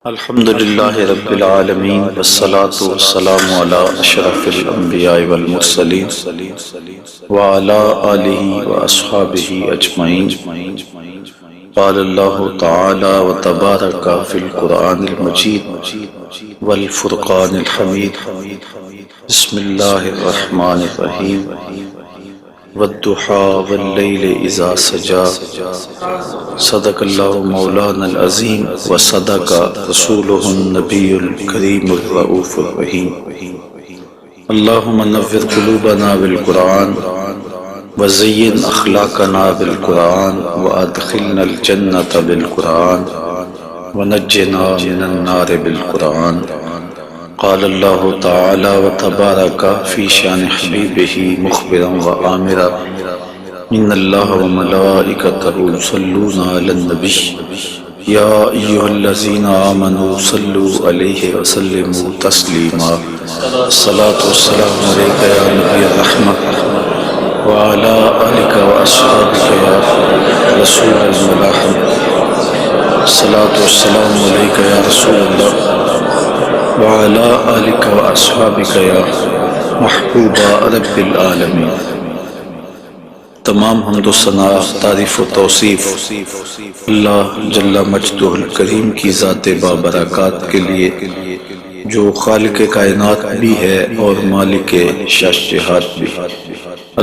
الحمد للہ رب العالمین والصلاة والسلام علی اشرف الانبیاء والمرسلین وعلی آلہ واصحابہ اجمعین۔ قال اللہ تعالی وتبارک فی القرآن المجید والفرقان الحمید۔ بسم اللہ الرحمن الرحیم۔ والضحى واللیل اذا سجا صدق اللہ مولانا العظیم وصدق رسولہ النبی الکریم الرؤوف الرحیم۔ اللہم نور قلوبنا بالقرآن وزین اخلاقنا بالقرآن وادخلنا الجنة بالقرآن ونجنا من النار بالقرآن۔ قال اللہ تعالی وتبارک فی شان حبیبہ مخبرا وآمرا ان اللہ وملائکتہ یصلون علی النبی یا ایھا الذین آمنوا صلوا علیہ وسلموا تسلیما۔ الصلاۃ والسلام علیک یا نبی الرحمۃ وعلی آلک واصحابک یا رسول الملاحم۔ الصلاۃ والسلام علیک یا رسول اللہ وعلی آلک واصحابک یا محبوب رب العالمین۔ تمام حمد و ثنا، تعریف و توصیف اللہ جل مجدہ الکریم کی ذات بابرکات کے لیے، جو خالق کائنات بھی ہے اور مالک شاشہات بھی۔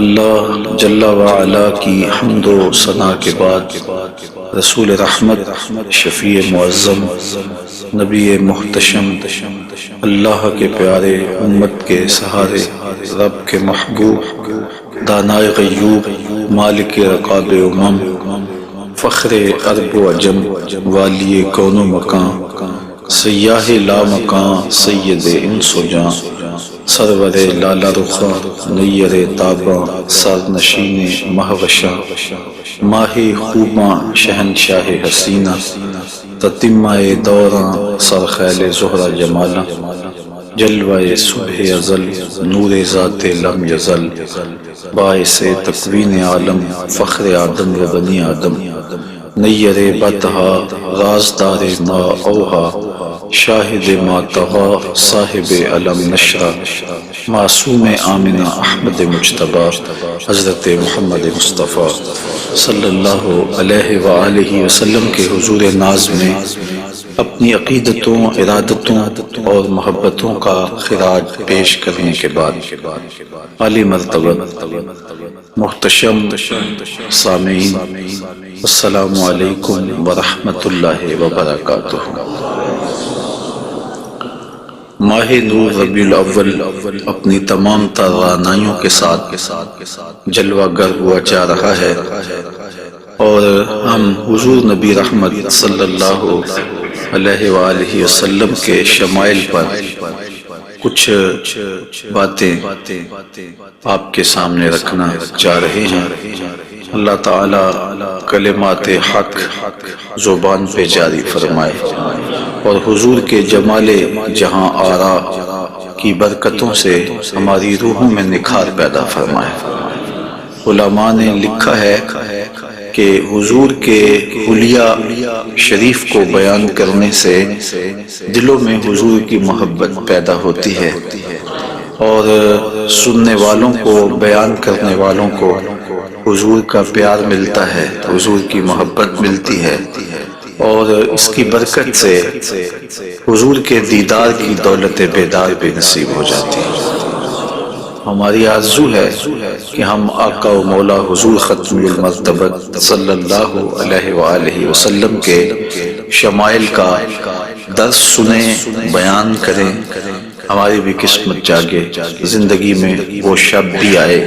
اللہ جل وعلا کی حمد و ثنا کے بعد رسول رحمت، شفیع معظم، نبی محتشم، اللہ کے پیارے، امت کے سہارے، رب کے محبوب، دانائے غیوب، مالک رقاب امم، فخر عرب و عجم، والی کون و مکان، سیاہ لا مکان، سید انس و جاں، سرور لالا رخا، نیر تاباں، سرنشین مہوشاں، ماہ خوباں، شہنشاہ حسینہ، تتمہ دوراں، سرخیل زہرہ جمالاں، جلوہ صبح ازل، نور ذات لم یزل، باعث تکوین عالم، فخر آدم و بنی آدم، نیر بطہا، رازدار ما اوہا، شاہد ما طغا، صاحب علم نشرہ، معصوم آمنہ احمد مجتبی، حضرت محمد مصطفیٰ صلی اللہ علیہ وآلہ وسلم کے حضور ناز میں اپنی عقیدتوں، ارادتوں اور محبتوں کا خراج پیش کرنے کے بعد عالی مرتبت محتشم سامعین، السلام علیکم ورحمۃ اللہ وبرکاتہ۔ ماہ نور ربیع الاول اپنی تمام توانائیوں کے ساتھ جلوہ گر ہوا جا رہا ہے، اور ہم حضور نبی رحمت صلی اللہ علیہ وآلہ وسلم کے شمائل پر کچھ باتیں آپ کے سامنے رکھنا چاہ رہے ہیں۔ اللہ تعالیٰ کلمات حق زبان پہ جاری فرمائے، اور حضور کے جمال جہاں آرا کی برکتوں سے ہماری روحوں میں نکھار پیدا فرمائے۔ علماء نے لکھا ہے کہ حضور کے حلیہ شریف کو بیان کرنے سے دلوں میں حضور کی محبت پیدا ہوتی ہے، اور سننے والوں کو، بیان کرنے والوں کو حضور کا پیار ملتا ہے، حضور کی محبت ملتی ہے، اور اس کی برکت سے حضور کے دیدار کی دولت بیدار بھی نصیب ہو جاتی ہے۔ ہماری آرزو ہے کہ ہم آقا و مولا حضور ختم المرتبت صلی اللہ علیہ وآلہ وسلم کے شمائل کا درس سنیں، بیان کریں، ہماری بھی قسمت جاگے، زندگی میں وہ شب بھی آئے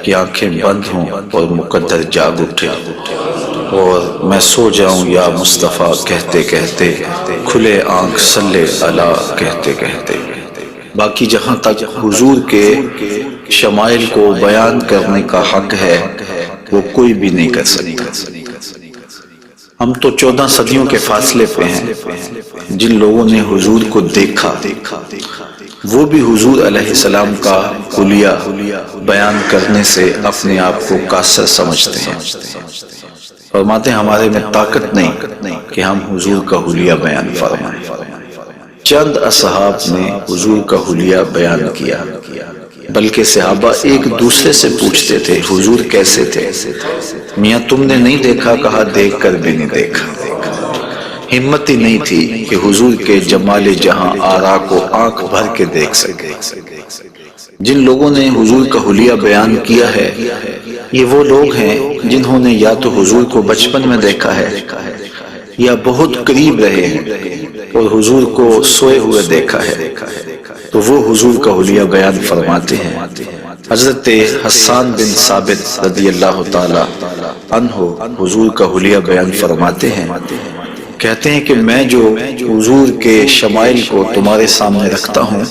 کہ آنکھیں بند ہوں اور مقدر جاگ اٹھے، اور میں سو جاؤں یا مصطفیٰ کہتے کہتے، کھلے آنکھ صلی علی کہتے کہتے۔ باقی جہاں تک حضور کے شمائل کو بیان کرنے کا حق ہے، وہ کوئی بھی نہیں کر سکتا۔ ہم تو 14 صدیوں کے فاصلے پہ ہیں۔ جن لوگوں نے حضور کو دیکھا، وہ بھی حضور علیہ السلام کا حلیہ بیان کرنے سے اپنے آپ کو قاصر سمجھتے ہیں۔ فرماتے ہیں ہمارے میں طاقت نہیں کہ ہم حضور کا حلیہ بیان فرمائیں۔ چند اصحاب نے حضور کا حلیہ بیان کیا، بلکہ صحابہ ایک دوسرے سے پوچھتے تھے حضور کیسے تھے؟ میاں تم نے نہیں دیکھا؟ کہا دیکھ کر بھی نہیں دیکھا۔ ہمت ہی نہیں تھی کہ حضور کے جمال جہاں آرا کو آنکھ بھر کے دیکھ سکے۔ جن لوگوں نے حضور کا حلیہ بیان کیا ہے یہ وہ لوگ ہیں جنہوں نے یا تو حضور کو بچپن میں دیکھا ہے یا بہت قریب رہے ہیں اور حضور کو سوئے ہوئے دیکھا ہے، تو وہ حضور کا حلیہ بیان فرماتے ہیں۔ حضرت حسان بن ثابت رضی اللہ تعالی عنہ حضور کا حلیہ بیان فرماتے ہیں، کہتے ہیں کہ میں جو حضور کے شمائل کو تمہارے سامنے رکھتا ہوں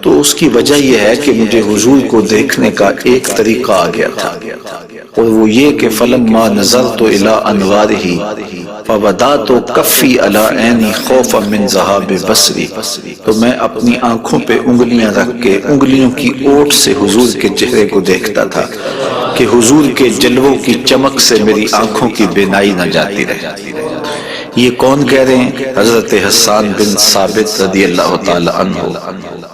تو اس کی وجہ یہ ہے کہ مجھے حضور کو دیکھنے کا ایک طریقہ آ گیا تھا، اور وہ یہ کہ فلما نظرت الی انوارہ فودعت کفی علی عینی خوفا من ذہاب بصری، تو میں اپنی آنکھوں پہ انگلیاں رکھ کے انگلیوں کی اوٹ سے حضور کے چہرے کو دیکھتا تھا کہ حضور کے جلووں کی چمک سے میری آنکھوں کی بینائی نہ جاتی رہے۔ یہ کون کہہ رہے ہیں؟ حضرت حسان بن ثابت رضی اللہ تعالی عنہ۔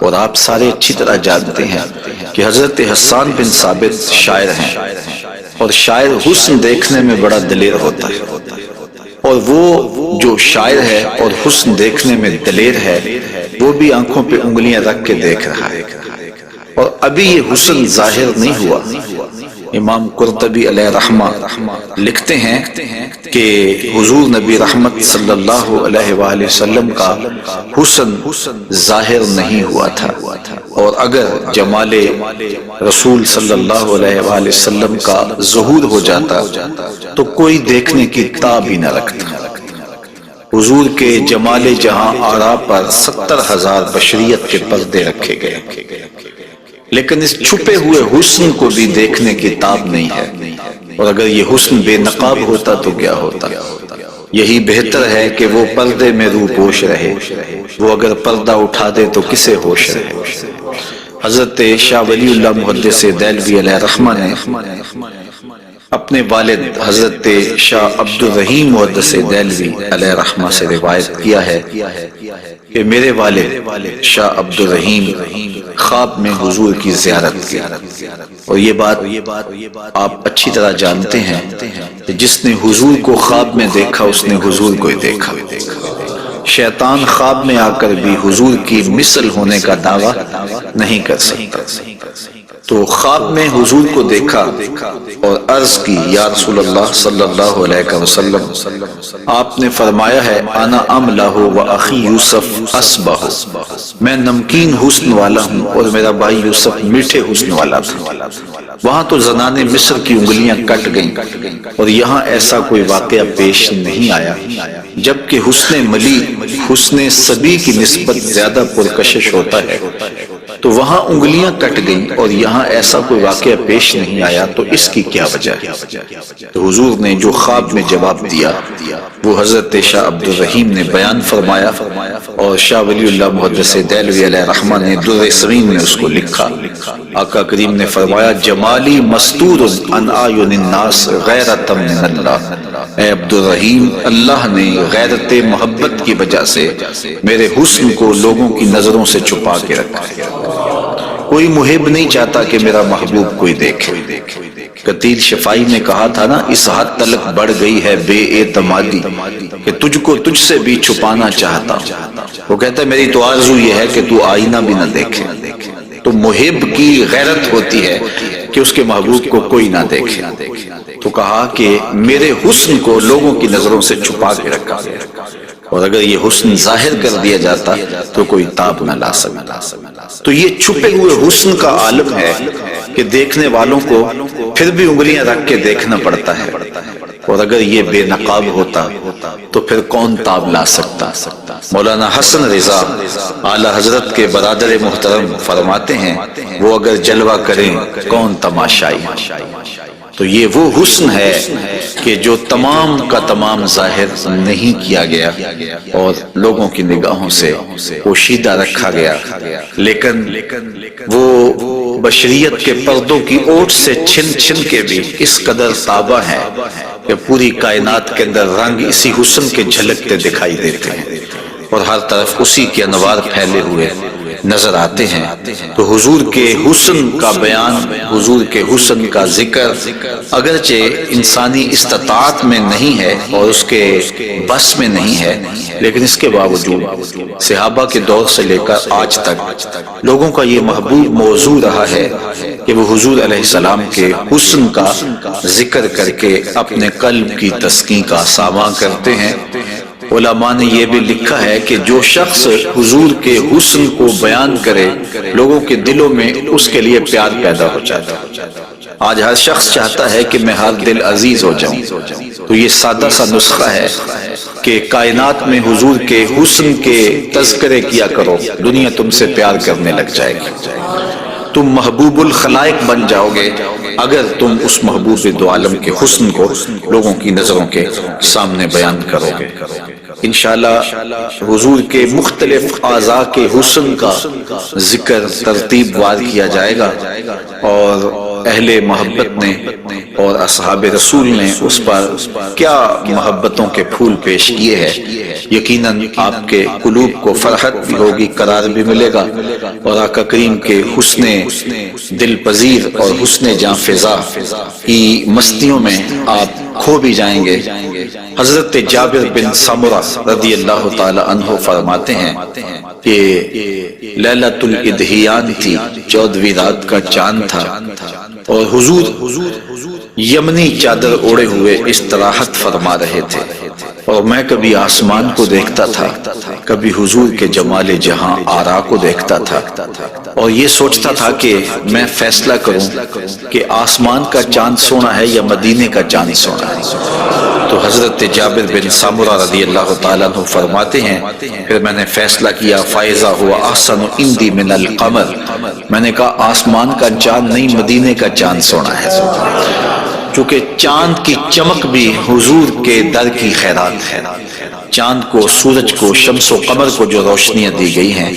اور آپ سارے اچھی طرح جانتے ہیں کہ حضرت حسان بن ثابت شاعر ہیں، اور شاعر حسن دیکھنے میں بڑا دلیر ہوتا ہے، اور وہ جو شاعر ہے اور حسن دیکھنے میں دلیر ہے وہ بھی آنکھوں پہ انگلیاں رکھ کے دیکھ رہا ہے، اور ابھی یہ حسن ظاہر نہیں ہوا۔ امام قرطبی علیہ رحمہ لکھتے ہیں کہ حضور نبی رحمت صلی اللہ علیہ وآلہ وسلم کا حسن ظاہر نہیں ہوا تھا، اور اگر جمال رسول صلی اللہ علیہ وآلہ وسلم کا ظہور ہو جاتا تو کوئی دیکھنے کی تاب ہی نہ رکھتا۔ حضور کے جمال جہاں آرا پر 70,000 بشریت کے پردے رکھے گئے، لیکن اس چھپے ہوئے حسن کو بھی دیکھنے کی تاب نہیں ہے، اور اگر یہ حسن بے نقاب ہوتا تو کیا ہوتا؟ یہی بہتر ہے کہ وہ پردے میں روح پوش رہے، وہ اگر پردہ اٹھا دے تو کسے ہوش رہے۔ حضرت شاہ ولی اللہ محدث دہلوی علیہ رحمہ نے اپنے والد حضرت شاہ عبد الرحیم محدث دہلوی علیہ رحمہ سے روایت کیا ہے کہ میرے والد شاہ عبد الرحیم خواب میں حضور کی زیارت کی، اور یہ بات آپ اچھی طرح جانتے ہیں کہ جس نے حضور کو خواب میں دیکھا اس نے حضور کو ہی دیکھا۔ شیطان خواب میں آ کر بھی حضور کی مثل ہونے کا دعویٰ نہیں کر سکتا۔ تو خواب میں حضور کو دیکھا اور عرض کی یا رسول اللہ صلی اللہ علیہ وسلم، آپ نے فرمایا ہے انا املہ و اخی یوسف اسبہ، میں نمکین حسن والا ہوں اور میرا بھائی یوسف میٹھے حسن والا تھا۔ وہاں تو زنان مصر کی انگلیاں کٹ گئیں، اور یہاں ایسا کوئی واقعہ پیش نہیں آیا، جبکہ حسن ملی حسن سبی کی نسبت زیادہ پرکشش ہوتا ہے، تو وہاں انگلیاں کٹ گئیں اور یہاں ایسا کوئی واقعہ پیش نہیں آیا، تو اس کی کیا وجہ ہے؟ تو حضور نے جو خواب میں جواب دیا وہ حضرت شاہ عبد الرحیم نے بیان فرمایا، اور شاہ ولی اللہ محدث دہلوی علیہ رحمہ نے در سمین میں اس کو لکھا۔ آقا کریم نے فرمایا جمالی مستور عن اعین الناس غیرۃ من اللہ، اے عبد الرحیم اللہ نے غیرت محبت کی وجہ سے میرے حسن کو لوگوں کی نظروں سے چھپا کے رکھا ہے۔ کوئی محب نہیں چاہتا کہ میرا محبوب کوئی دیکھے۔ قتیل شفائی نے کہا تھا نا، اس حد تلک بڑھ گئی ہے بے اعتمادی کہ تجھ کو تجھ سے بھی چھپانا چاہتا ہوں۔ وہ کہتا ہے میری تو آرزو یہ ہے کہ تو آئینہ بھی نہ دیکھے۔ تو محب کی غیرت ہوتی ہے کہ اس کے محبوب کو کوئی نہ دیکھے، تو کہا کہ میرے حسن کو لوگوں کی نظروں سے چھپا کے رکھا، اور اگر یہ حسن ظاہر کر دیا جاتا تو کوئی تاب نہ لا سکتا۔ تو یہ چھپے ہوئے حسن کا عالم ہے کہ دیکھنے والوں کو پھر بھی انگلیاں رکھ کے دیکھنا پڑتا ہے، اور اگر یہ بے نقاب ہوتا تو پھر کون تاب لا سکتا؟ مولانا حسن رضا اعلی حضرت کے برادر محترم فرماتے ہیں وہ اگر جلوہ کریں کون تماشائی۔ تو یہ وہ حسن ہے کہ جو تمام کا تمام ظاہر نہیں کیا گیا اور لوگوں کی نگاہوں سے پوشیدہ رکھا گیا، لیکن وہ بشریت کے پردوں کی اوٹ سے چھن چھن کے بھی اس قدر تابع ہے کہ پوری کائنات کے اندر رنگ اسی حسن کے جھلکتے دکھائی دیتے ہیں اور ہر طرف اسی کے انوار پھیلے ہوئے نظر آتے ہیں۔ تو حضور کے حسن کا بیان، حضور کے حسن کا ذکر اگرچہ انسانی استطاعت میں نہیں ہے اور اس کے بس میں نہیں ہے، لیکن اس کے باوجود صحابہ کے دور سے لے کر آج تک لوگوں کا یہ محبوب موضوع رہا ہے کہ وہ حضور علیہ السلام کے حسن کا ذکر کر کے اپنے قلب کی تسکین کا ساماں کرتے ہیں۔ علماء نے یہ بھی لکھا ہے کہ جو شخص حضور کے حسن کو بیان کرے لوگوں کے دلوں میں اس کے لیے پیار پیدا ہو جاتا ہے۔ آج ہر شخص چاہتا ہے کہ میں ہر دل عزیز ہو جاؤں، تو یہ سادہ سا نسخہ ہے کہ کائنات میں حضور کے حسن کے تذکرے کیا کرو، دنیا تم سے پیار کرنے لگ جائے گی، تم محبوب الخلائق بن جاؤ گے اگر تم اس محبوب دو عالم کے حسن کو لوگوں کی نظروں کے سامنے بیان کرو گے۔ انشاءاللہ حضور کے مختلف اعضاء کے حسن کا ذکر ترتیب وار کیا جائے گا، اور اہل محبت نے اور اصحاب رسول نے اس پر کیا محبتوں کے پھول پیش کیے ہیں، یقیناً آپ کے قلوب کو فرحت بھی ہوگی، قرار بھی ملے گا، اور آقا کریم کے حسن دل پذیر اور حسن جاں فضا کی مستیوں میں آپ کھو بھی جائیں گے۔ حضرت جابر بن سمرہ رضی اللہ تعالی عنہ فرماتے ہیں کہ لیلۃ الادحیان تھی، 14ویں رات کا چاند تھا، اور حضور یمنی چادر اوڑے ہوئے استراحت فرما رہے تھے، اور میں کبھی آسمان کو دیکھتا تھا، کبھی حضور کے جمال جہاں آرا کو دیکھتا تھا، اور یہ سوچتا تھا کہ میں فیصلہ کروں کہ آسمان کا چاند سونا ہے یا مدینے کا چاند سونا ہے۔ تو حضرت جابر بن سمرہ رضی اللہ تعالیٰ عنہ فرماتے ہیں پھر میں نے فیصلہ کیا فائزہ ہوا احسن عندی من القمر، میں نے کہا آسمان کا چاند نہیں مدینے کا چاند سونا ہے، چونکہ چاند کی چمک بھی حضور کے در کی خیرات ہے۔ چاند کو، سورج کو، شمس و قمر کو جو روشنیاں دی گئی ہیں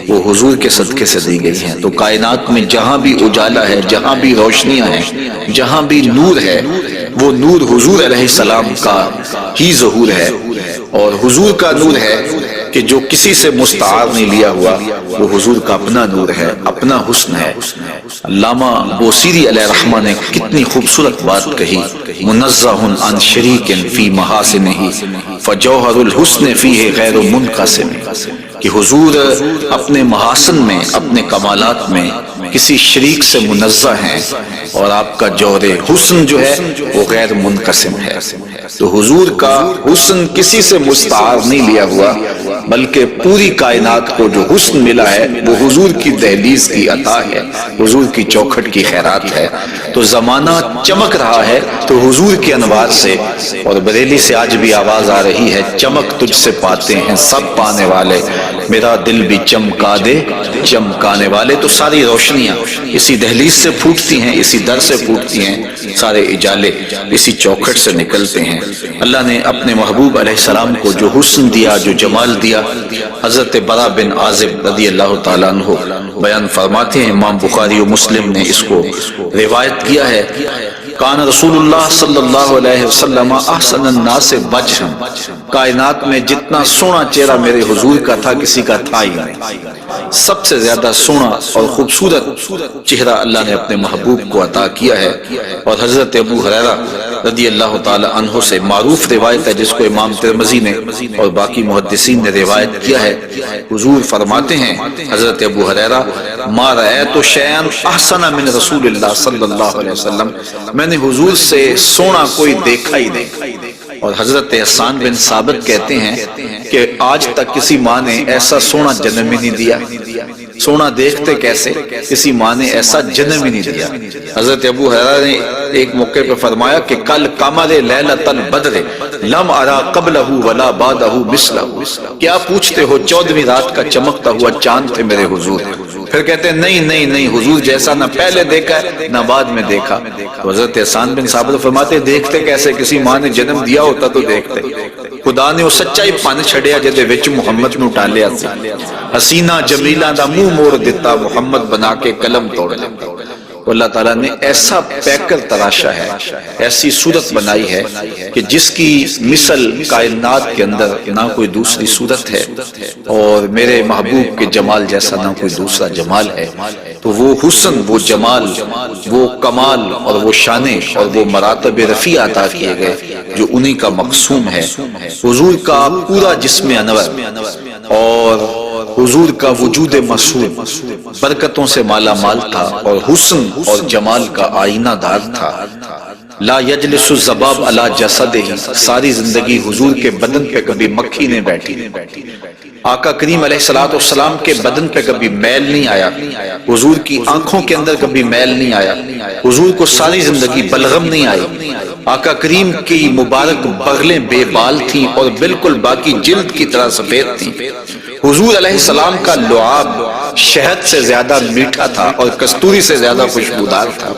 وہ حضور کے صدقے سے دی گئی ہیں۔ تو کائنات میں جہاں بھی اجالا ہے، جہاں بھی روشنیاں ہیں، جہاں بھی نور ہے، وہ نور حضور علیہ السلام کا ہی ظہور ہے، اور حضور کا نور ہے کہ جو کسی سے مستعار نہیں لیا ہوا، وہ حضور کا اپنا نور ہے، اپنا حسن ہے۔ علامہ بوصیری علیہ الرحمہ نے کتنی خوبصورت بات کہی، منزہ عن شریک فی محاسنہ فجوہر الحسن فیہ غیر منقسم، کہ حضور اپنے محاسن میں، اپنے کمالات میں کسی شریک سے منزہ ہیں، اور آپ کا جوہر حسن جو ہے وہ غیر منقسم ہے۔ تو حضور کا حسن کسی سے مستعار نہیں لیا ہوا، بلکہ پوری کائنات کو جو حسن ملا ہے وہ حضور کی دہلیز کی عطا ہے، حضور کی چوکھٹ کی خیرات ہے۔ تو زمانہ چمک رہا ہے تو حضور کے انوار سے، اور بریلی سے آج بھی آواز آ رہی ہے، چمک تجھ سے پاتے ہیں سب پانے والے، میرا دل بھی چمکا دے چمکانے والے۔ تو ساری روشنیاں اسی دہلیز سے پھوٹتی ہیں، اسی در سے پھوٹتی ہیں، سارے اجالے اسی چوکھٹ سے نکلتے ہیں۔ اللہ نے اپنے محبوب علیہ السلام کو جو حسن دیا، جو جمال دیا، حضرت برا بن عازب رضی اللہ تعالیٰ عنہ بیان فرماتے ہیں، امام بخاری و مسلم نے اس کو روایت کیا ہے، کان رسول اللہ صلی اللہ علیہ وسلم احسن الناس وجہا، کائنات میں جتنا سونا چہرہ میرے حضور کا تھا کسی کا تھا ہی نہیں، سب سے زیادہ سونا اور خوبصورت چہرہ اللہ نے اپنے محبوب کو عطا کیا ہے۔ اور حضرت ابو ہریرہ رضی اللہ تعالی عنہ سے معروف روایت ہے جس کو امام ترمذی نے اور باقی محدثین نے روایت کیا ہے، حضور فرماتے ہیں حضرت ابو ہریرہ، ما رأیت شیئا احسن من رسول اللہ صلی اللہ علیہ وسلم، میں نے حضور سے سونا کوئی دیکھا ہی نہیں۔ اور حضرت حسان بن ثابت کہتے ہیں کہ آج تک کسی ماں نے ایسا سونا جنم ہی نہیں دیا، سونا دیکھتے کیسے، کسی ماں نے ایسا جنم ہی نہیں دیا۔ حضرت ابو ہریرہ نے ایک موقع پہ فرمایا کہ کل قمر لیلۃ البدر لم ارا قبلہ ولا بعدہ مثلہ، کیا پوچھتے ہو 14ویں رات کا چمکتا ہوا چاند تھے میرے حضور، پھر کہتے ہیں نہیں نہیں نہیں، حضور جیسا نہ پہلے دیکھا ہے نہ بعد میں دیکھا۔ تو حضرت حسان بن ثابت فرماتے دیکھتے کیسے، کسی ماں نے جنم دیا ہوتا تو دیکھتے۔ خدا نے وہ سچائی پن چھڑیا جدے وچ محمد نو ڈالیا سی، حسینہ جمیلہ دا منہ موڑ دیتا محمد بنا کے قلم توڑ دیتا۔ اللہ تعالیٰ نے ایسا پیکر تراشا ہے، ایسی صورت بنائی ہے کہ جس کی مثل کائنات کے اندر نہ کوئی دوسری صورت ہے، اور میرے محبوب کے جمال جیسا نہ کوئی دوسرا جمال ہے۔ تو وہ حسن، وہ جمال، وہ کمال اور وہ شانے اور وہ مراتب رفیع عطا کیے گئے جو انہی کا مقسوم ہے۔ حضور کا پورا جسم انور اور حضور کا وجود مسعود برکتوں سے مالا مال تھا، اور حسن اور جمال کا آئینہ دار تھا۔ لا یجلس الذباب علی جسدہ، ساری زندگی حضور کے بدن پہ کبھی مکھی نے بیٹھی۔ آقا کریم علیہ السلام کے بدن پہ کبھی میل نہیں آیا، حضور کی آنکھوں کے اندر کبھی میل نہیں آیا، حضور کو ساری زندگی بلغم نہیں آئی۔ آقا کریم کی مبارک بغلیں بے بال تھیں اور بالکل باقی جلد کی طرح سفید تھیں۔ حضور علیہ السلام کا لعاب شہد سے زیادہ میٹھا تھا اور کستوری سے زیادہ خوشبودار تھا۔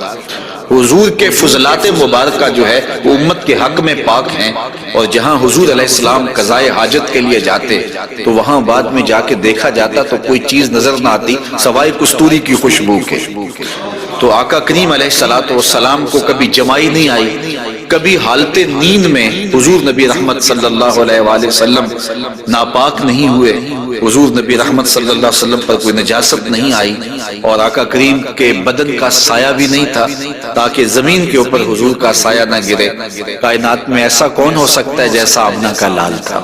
حضور کے فضلات مبارکہ جو ہے وہ امت کے حق میں پاک ہیں، اور جہاں حضور علیہ السلام قضائے حاجت کے لیے جاتے تو وہاں بعد میں جا کے دیکھا جاتا تو کوئی چیز نظر نہ آتی سوائے کستوری کی خوشبو کے۔ تو آقا کریم علیہ السلام کو کبھی جمائی نہیں آئی، کبھی حالت نیند میں حضور نبی رحمت صلی اللہ علیہ وآلہ وسلم ناپاک نہیں ہوئے، حضور نبی رحمت صلی اللہ علیہ وسلم پر کوئی نجاست نہیں آئی، اور آقا کریم کے بدن کا سایہ بھی نہیں تھا تاکہ زمین کے اوپر حضور کا سایہ نہ گرے۔ کائنات میں ایسا کون ہو سکتا ہے جیسا آمنہ کا لال تھا؟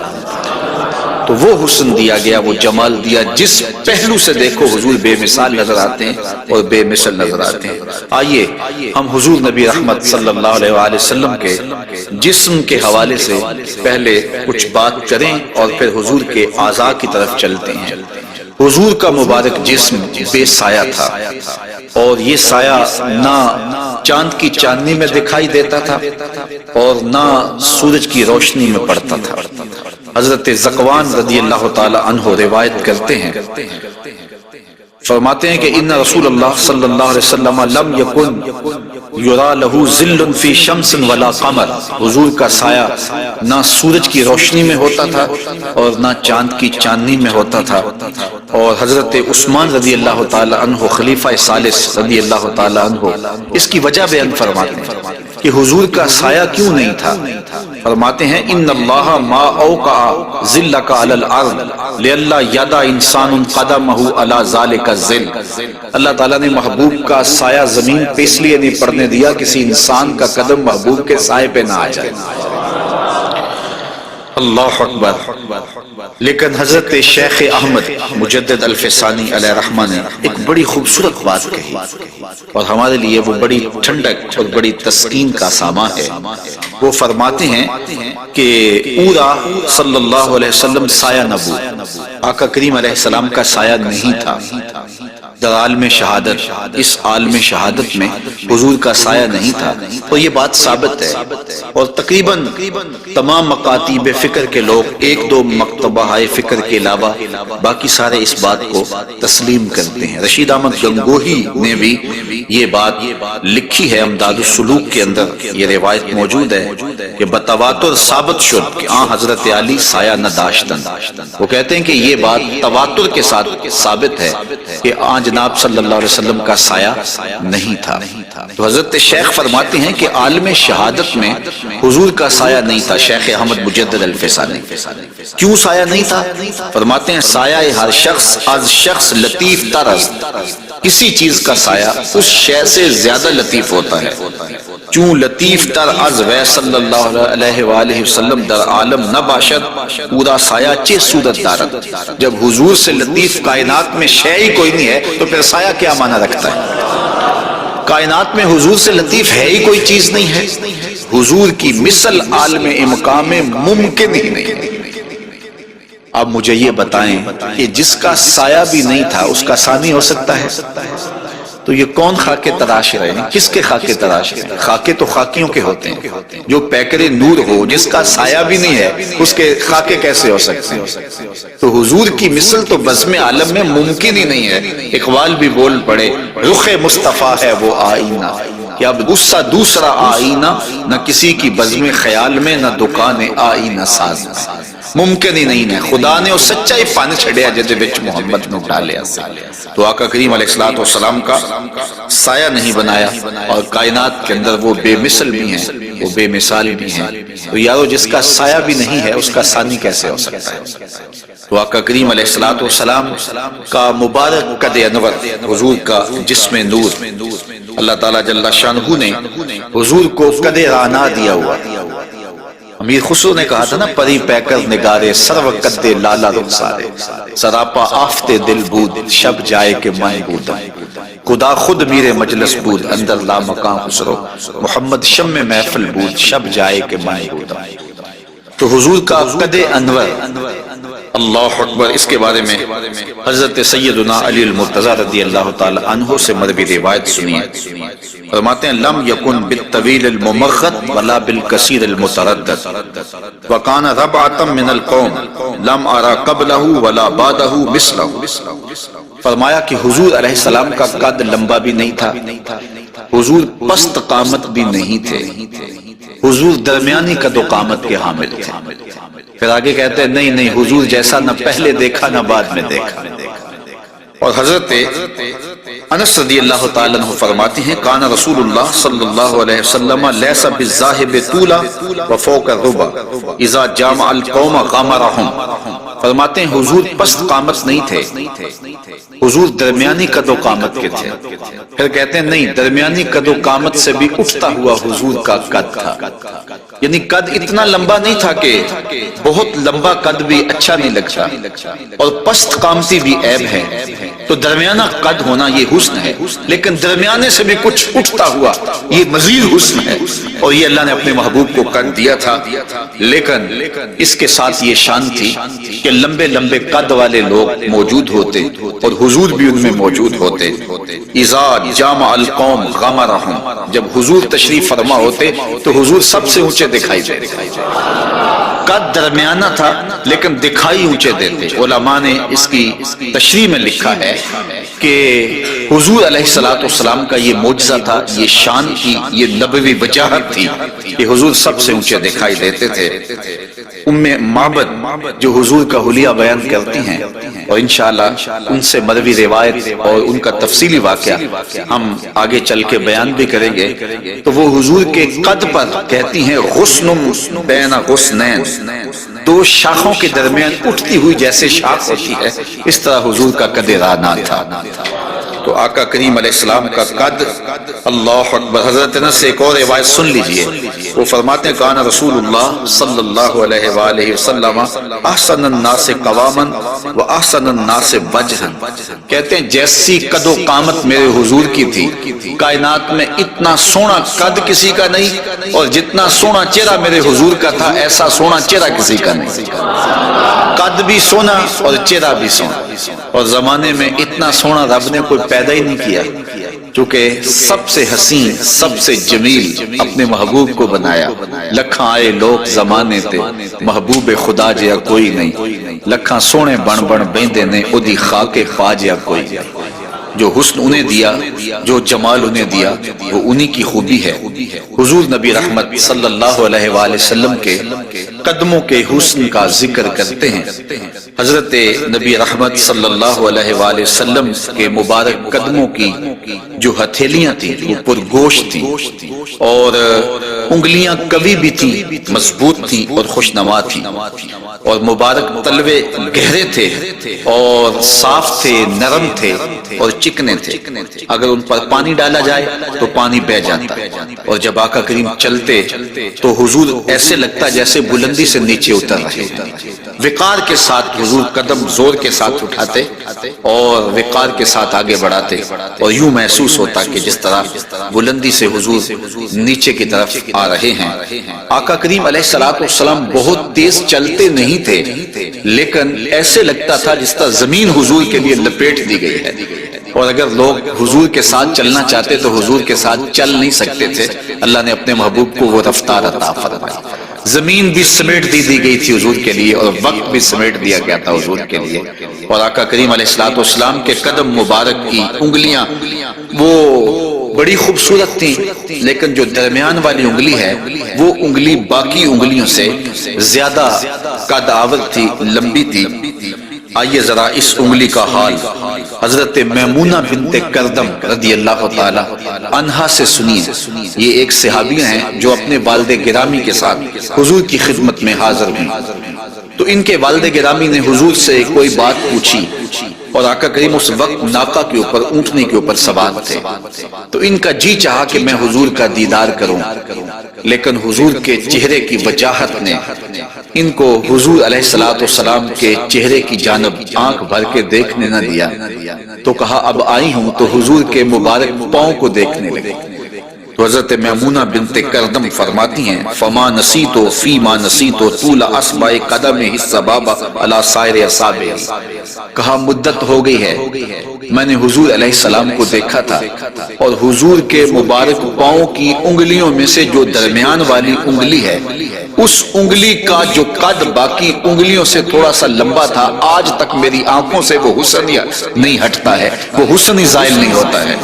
تو وہ حسن دیا گیا، وہ جمال دیا، جس پہلو سے دیکھو حضور بے مثال نظر آتے ہیں اور بے مثل نظر آتے ہیں۔ آئیے ہم حضور نبی رحمت صلی اللہ علیہ وآلہ وسلم کے جسم کے حوالے سے پہلے کچھ بات کریں اور پھر حضور کے اعضاء کی طرف چلتے ہیں۔ حضور کا مبارک جسم بے سایہ تھا، اور یہ سایہ نہ چاند کی چاندنی میں دکھائی دیتا تھا اور نہ سورج کی روشنی میں پڑتا تھا۔ حضرت ذکوان رضی اللہ تعالی عنہ روایت کرتے ہیں، فرماتے ہیں کہ ان رسول اللہ صلی اللہ علیہ وسلم لم یکن یرا لہ ظل فی شمس ولا قمر، حضور کا سایہ نہ سورج کی روشنی میں ہوتا تھا اور نہ چاند کی چاندنی میں ہوتا تھا۔ اور حضرت عثمان رضی اللہ تعالی عنہ خلیفہ ثالث رضی اللہ تعالی عنہ اس کی وجہ بیان فرماتے ہیں کہ حضور کا سایہ کیوں نہیں تھا۔ فرماتے ہیں ان اللہ ما اوقع ظلک علی الارض لئلا یدع انسان قدمہ علی ذلک الظل، اللہ تعالیٰ نے محبوب کا سایہ زمین پہ اس لیے نہیں پڑنے دیا کسی انسان کا قدم محبوب کے سائے پہ نہ آ جائے۔ اللہ اکبر۔ لیکن حضرت شیخ احمد مجدد الفسانی علیہ رحمہ نے ایک بڑی خوبصورت بات کہی، اور ہمارے لیے وہ بڑی ٹھنڈک اور بڑی تسکین کا سامان ہے۔ وہ فرماتے ہیں کہ اورا صلی اللہ علیہ وسلم سایہ نبو، آقا کریم علیہ السلام کا سایہ نہیں تھا۔ در عالم شہادت، اس عالم شہادت میں حضور کا سایہ نہیں تھا، اور یہ بات ثابت ہے، اور تقریباً تمام مکاتیب فکر کے لوگ ایک دو مکتبہ فکر کے علاوہ باقی سارے اس بات کو تسلیم کرتے ہیں۔ رشید احمد گنگوہی نے بھی یہ بات لکھی ہے، امداد السلوک کے اندر یہ روایت موجود ہے کہ بتواتر ثابت شد کہ حضرت علی سایہ نہ داشتن۔ وہ کہتے ہیں کہ یہ بات تواتر کے ساتھ ثابت ہے کہ جناب صلی اللہ علیہ وسلم کا سایہ نہیں تھا۔ تو حضرت شیخ فرماتے ہیں کہ عالم شہادت میں حضور کا سایہ نہیں تھا۔ شیخ احمد مجدد الفسانی کیوں سایہ نہیں تھا؟ فرماتے ہیں سایہ ہر شخص از شخص لطیف طرز، کسی چیز کا سایہ اس شے سے زیادہ لطیف ہوتا ہے، چون لطیف تر از وے صلی اللہ علیہ وآلہ وسلم در عالم نہ باشد پورا سایہ چے صورت دارد۔ جب حضور سے لطیف کائنات میں شے ہی کوئی نہیں ہے تو پھر سایہ کیا معنی رکھتا ہے؟ کائنات میں حضور سے لطیف ہے ہی کوئی چیز نہیں ہے، حضور کی مثل عالم امکان میں ممکن ہی نہیں۔ اب مجھے یہ بتائیں کہ جس کا سایہ بھی نہیں تھا اس کا ثانی ہو سکتا ہے؟ تو یہ کون خاکے تراش رہے ہیں؟ کس کے خاکے تراش رہے ہیں؟ خاکے تو خاکیوں کے ہوتے ہیں، جو پیکر نور ہو، جس کا سایہ بھی نہیں ہے، اس کے خاکے کیسے ہو سکتے ہیں؟ تو حضور کی مثل تو بزم عالم میں ممکن ہی نہیں ہے۔ اقبال بھی بول پڑے، رخ مصطفیٰ ہے وہ آئینہ، کہ اب اس دوسرا آئینہ نہ کسی کی بزم خیال میں، نہ دکان آئینہ ساز میں، ممکن ہی نہیں ہے۔ خدا نے وہ سچائی پانی چھڑیا جدے وچ محمد نے ڈالیا سے، تو آقا کریم علیہ السلام کا سایہ نہیں بنایا، اور کائنات کے اندر وہ بے مثل بھی ہیں، وہ بے مثال بھی ہیں۔ تو یارو جس کا سایہ بھی نہیں ہے، اس کا ثانی کیسے ہو سکتا ہے؟ تو آقا کریم علیہ السلام کا مبارک قد انور، حضور کا جسم نور، اللہ تعالیٰ جل شانہ نے حضور کو قد رانا دیا ہوا۔ امیر خسرو نے کہا تھا نا، پری پیکر نگارے سرو قد لالا رخسارے، سراپا آفت دل بود شب جائے کہ من بودم، خدا خود میرے مجلس بود اندر لا مکان خسرو، محمد شم محفل بود شب جائے کہ من بودم۔ تو حضور کا قد انور، اللہ اکبر، اس کے بارے میں حضرت سیدنا علی المرتضیٰ رضی اللہ تعالی عنہ سے مروی روایت سنیے، فرماتے ہیں لم یکن بالطویل الممغط ولا بالکثیر المتردد وکان ربعۃ من القوم لم ارى قبلہ ولا بعدہ مثلہ۔ فرمایا کہ حضور علیہ السلام کا قد لمبا بھی نہیں تھا، حضور پست قامت بھی نہیں تھے، حضور درمیانی قد و قامت کے حامل تھے۔ پھر آگے کہتے ہیں نہیں حضور جیسا نہ پہلے دیکھا نہ بعد میں دیکھا۔ اور حضرت انس رضی اللہ تعالیٰ عنہ فرماتے ہیں کان رسول اللہ صلی اللہ علیہ وسلم لیس بالذاہب طولا وفوق الربع اذا جامع القوم غمرہم۔ فرماتے ہیں حضور پست قامت نہیں تھے، حضور درمیانی قد و قامت کے تھے۔ پھر کہتے ہیں نہیں، درمیانی قد و قامت سے بھی اٹھتا ہوا حضور کا قد تھا، یعنی قد اتنا لمبا نہیں تھا کہ بہت لمبا قد بھی اچھا نہیں لگتا، اور پست قامتی بھی عیب ہے، تو درمیانہ قد ہونا یہ حسن ہے، لیکن درمیانے سے بھی کچھ اٹھتا ہوا یہ مزید حسن ہے، اور یہ اللہ نے اپنے محبوب کو قد دیا تھا۔ لیکن اس کے ساتھ یہ شان تھی کہ لمبے لمبے قد والے لوگ موجود ہوتے اور حضور بھی ان میں موجود ہوتے۔ اذا جامع القوم غمرہم، جب حضور تشریف فرما ہوتے تو حضور سب سے اونچے دکھائی دیتے۔ قد درمیانہ تھا لیکن دکھائی اونچے دیتے۔ علماء نے اس کی تشریح میں لکھا ہے کہ حضور علیہ السلام کا یہ معجزہ تھا، یہ شان کی، یہ نبوی وجاہت تھی کہ حضور سب سے اونچے دکھائی دیتے تھے۔ ام معبد جو حضور کا حلیہ بیان کرتی ہیں، اور انشاءاللہ ان سے مروی روایت اور ان کا تفصیلی واقعہ ہم آگے چل کے بیان بھی کریں گے، تو وہ حضور کے قد پر کہتی ہیں غصن بین غصنین، دو شاخوں کے درمیان اٹھتی ہوئی جیسے شاخ ہوتی ہے، اس طرح حضور کا قد رانا تھا۔ تو آقا کریم علیہ السلام کا قد، اللہ اکبر۔ حضرت انس سے ایک اور روایت سن لیجئے، وہ فرماتے ہیں کان رسول اللہ صلی اللہ علیہ وآلہ وسلم احسن الناس قواما و احسن الناس وجہا۔ کہتے ہیں جیسی قد و قامت میرے حضور کی تھی، کائنات میں اتنا سونا قد کسی کا نہیں، اور جتنا سونا چہرہ میرے حضور کا تھا ایسا سونا چہرہ کسی کا نہیں۔ قد بھی سونا اور چہرہ بھی سونا، اور زمانے میں اتنا سونا رب نے کوئی پیدا ہی نہیں کیا، چونکہ سب سے حسین، سب سے جمیل اپنے محبوب کو بنایا۔ لکھاں آئے لوگ زمانے تے، محبوب خدا جیا کوئی نہیں، لکھاں سونے بن بن بیندے نے، اودی خاک پا جیا کوئی نہیں۔ جو حسن انہیں دیا، جو جمال انہیں دیا، وہ انہی کی خوبی ہے۔ حضور نبی رحمت صلی اللہ علیہ وآلہ وسلم کے قدموں کے حسن کا ذکر کرتے ہیں۔ حضرت نبی رحمت صلی اللہ علیہ وآلہ وسلم کے مبارک قدموں کی جو ہتھیلیاں تھیں وہ پرگوشت تھیں، اور انگلیاں قوی بھی تھیں، مضبوط تھیں اور خوشنما تھیں، اور مبارک تلوے گہرے تھے اور صاف تھے، نرم تھے اور چکنے تھے۔ اگر ان پر پانی ڈالا جائے تو پانی بہہ جاتا، اور جب آقا کریم چلتے تو حضور ایسے لگتا جیسے بلندی سے نیچے اتر رہے۔ وقار کے ساتھ حضور قدم زور کے ساتھ اٹھاتے اور وقار کے ساتھ آگے بڑھاتے، اور یوں محسوس ہوتا کہ جس طرح بلندی سے حضور نیچے کی طرف آ رہے ہیں۔ آقا کریم علیہ السلام بہت تیز چلتے نہیں تھے، لیکن ایسے لگتا تھا جس طرح زمین حضور کے لیے لپیٹ دی گئی ہے، اور اگر لوگ حضور کے ساتھ چلنا چاہتے تو حضور کے ساتھ چل نہیں سکتے تھے۔ اللہ نے اپنے محبوب کو وہ رفتار عطا فرمائی۔ زمین بھی سمیٹ دی گئی تھی حضور کے لیے، اور وقت بھی سمیٹ دیا گیا تھا حضور کے لیے، اور آقا کریم علیہ السلام کے قدم مبارک کی انگلیاں وہ بڑی خوبصورت تھیں، لیکن جو درمیان والی انگلی ہے وہ انگلی باقی انگلیوں سے زیادہ قد آور تھی، لمبی تھی۔ آئیے ذرا اس انگلی کا حال حضرت میمونہ بنت کردم رضی اللہ تعالی عنہا سے سنیے۔ یہ ایک صحابیہ ہیں جو اپنے والد گرامی کے ساتھ حضور کی خدمت میں حاضر ہوئی، تو ان کے والد گرامی نے حضور سے کوئی بات پوچھی، اور آقا کریم اس وقت ناقہ کے اوپر، اونٹنی کے اوپر سوار تھے، تو ان کا جی چاہا کہ میں حضور کا دیدار کروں، لیکن حضور کے چہرے کی وجاہت نے ان کو حضور علیہ السلام کے چہرے کی جانب آنکھ بھر کے دیکھنے نہ دیا، تو کہا اب آئی ہوں تو حضور کے مبارک پاؤں کو دیکھنے لگے۔ تو حضرت میمونہ بنت کردم فرماتی ہیں فما نسیتو فیما نسیتو طول اصبع قدمہ السبابہ علی سائر اصابعہ، کہا مدت ہو گئی ہے میں نے حضور علیہ السلام کو دیکھا تھا، اور حضور کے مبارک پاؤں کی انگلیوں میں سے جو درمیان والی انگلی ہے اس انگلی کا جو قد باقی انگلیوں سے تھوڑا سا لمبا تھا، آج تک میری آنکھوں سے وہ حسن نہیں ہٹتا ہے، وہ حسن ہی زائل نہیں ہوتا ہے۔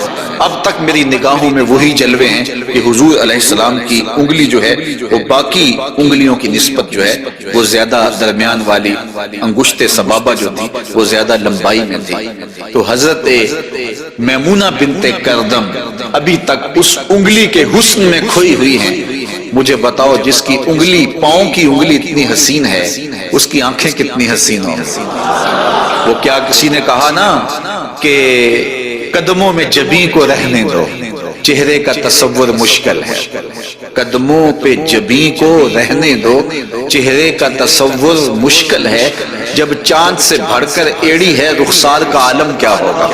اب تک میری نگاہوں میں وہی جلوے ہیں کہ حضور علیہ السلام کی انگلی جو ہے وہ باقی انگلیوں کی نسبت جو ہے وہ زیادہ درمیان والی انگشت سبابہ جو تھی وہ زیادہ لمبائی میں تھی۔ تو حضرت میمونہ بنت کردم ابھی تک اس انگلی کے حسن میں کھوئی ہوئی ہیں۔ مجھے بتاؤ جس کی انگلی، پاؤں کی انگلی اتنی حسین ہے، اس کی آنکھیں کتنی حسین ہوں۔ وہ کیا کسی نے کہا نا کہ قدموں میں جبیں کو رہنے دو، چہرے کا تصور مشکل ہے۔ قدموں پہ جبیں کو رہنے دو، چہرے کا تصور مشکل ہے، جب چاند سے بڑھ کر ایڑی ہے رخسار کا عالم کیا ہوگا۔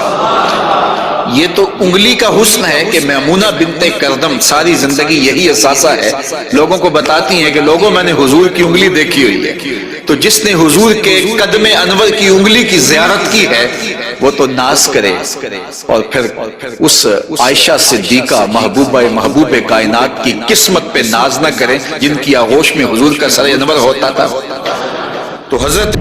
یہ تو انگلی کا حسن ہے کہ میمونہ بنت کردم ساری زندگی یہی احساسہ ہے، لوگوں کو بتاتی ہیں کہ لوگوں میں نے حضور کی انگلی دیکھی ہوئی ہے۔ تو جس نے حضور کے قدم انور کی انگلی کی زیارت کی ہے وہ تو ناز کرے، اور پھر اس عائشہ صدیقہ محبوب کائنات کی قسمت پہ ناز نہ کرے جن کی آغوش میں حضور کا سر انور ہوتا تھا۔ تو حضرت